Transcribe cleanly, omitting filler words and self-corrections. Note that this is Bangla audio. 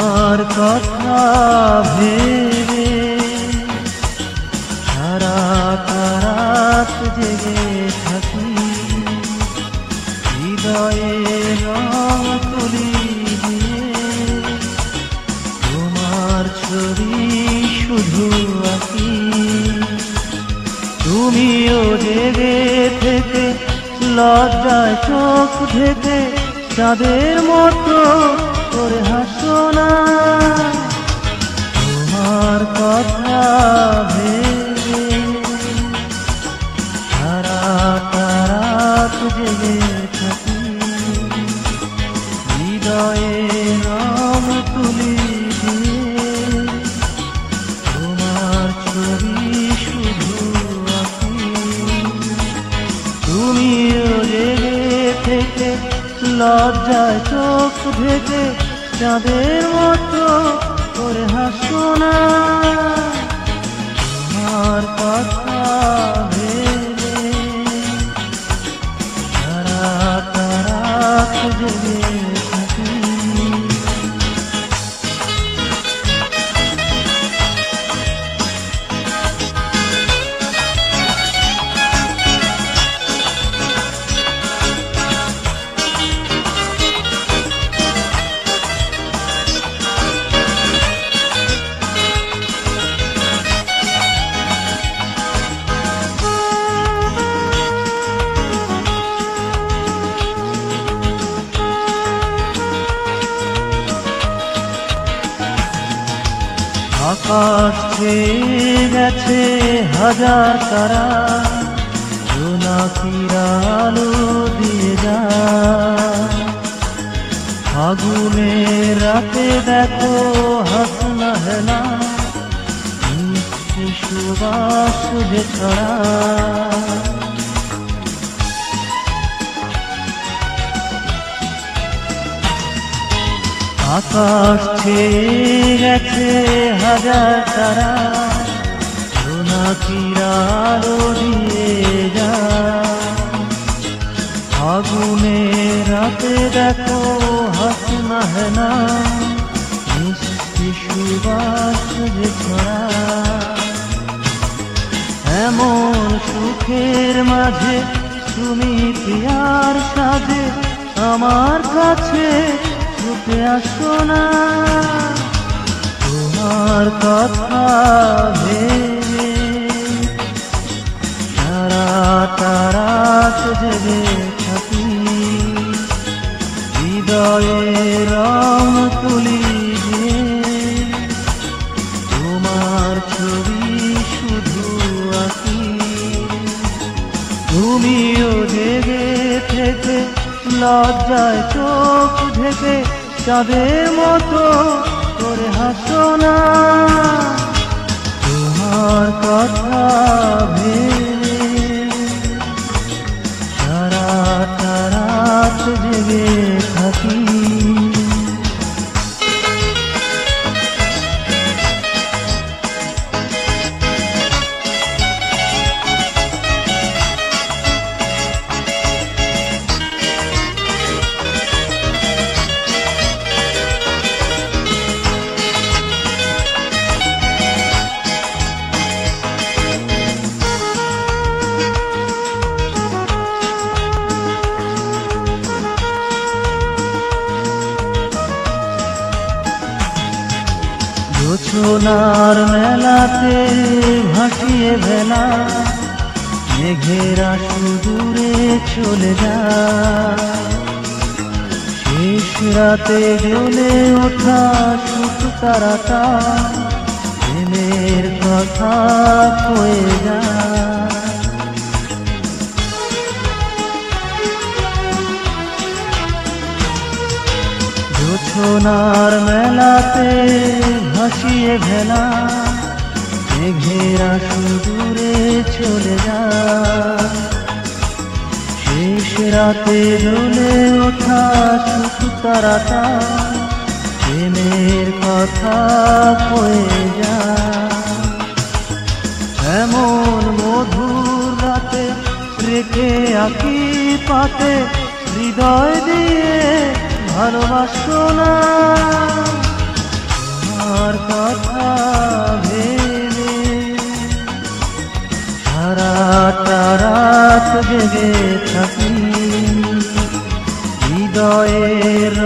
তোমার কথা ভেবে সারা রাত জেগে থাকি, হৃদয়ে রং তুলি দিয়ে তোমার ছবি শুধু আঁকি। তুমিও জেগে থেকে লজ্জায় চোখ ঢেকে চাঁদের মতো করে হাসো না। তোমার কথা ভেবে সারা রাত জেগে থাকি, হৃদয়ে রং তুলি দিয়ে তোমার ছবি শুধু আঁকি। তুমিও জেগে থেকে লজ্জায় চোখ ঢেকে চাঁদের মতো করে হাসো না। তোমার কথা ভেবে সারা রাত জেগে থাকি। আকাশ ছেয়ে গেছে হাজার তারা, জোনাকির আলো দিয়ে যায়। ফাগুনের রাতে দেখো হাসনা হেনা, মিষ্টি সুবাস যে ছড়ায়। আকাশ ছেয়ে গেছে হাজার তারা, জোনাকির আলো দিয়ে যায়। ফাগুনের রাতে দেখো হাসনা হেনা, মিষ্টি সুবাস যে ছড়ায়। এমন সুখের মাঝে তুমি প্রিয়ার সাজে আমার কাছে ছুটে আসো না। তোমার কথা ভেবে সারা রাত জেগে থাকি, হৃদয়ে রং তুলি দিয়ে তোমার ছবি শুধু আঁকি। তুমিও জেগে থেকে লজ্জায় চোখ ঢেকে চাঁদের মতো করে হাসো না। তোমার কথা ভেবে সারা রাত জেগে থাকি। জোছনার মেলাতে ভাসিয়ে ভেলা, মেঘেরা সুদূরে চলে যায়। শেষ রাতে জ্বলে ওঠা সুখ তারাটা প্রেমের কথা হয়ে যায়। জোছনার মেলাতে ভাসিয়ে ভেলা, মেঘেরা সুদূরে চলে যায়। শেষ রাতে জ্বলে ওঠা সুখ তারাটা প্রেমের কথা হয়ে যায়। এমন মধুর রাতে রেখে আঁকি পাতে হৃদয় দিয়ে ভালোবাসো না। তোমার কথা ভেবে সারাটা রাত জেগে থাকি হৃদয়ের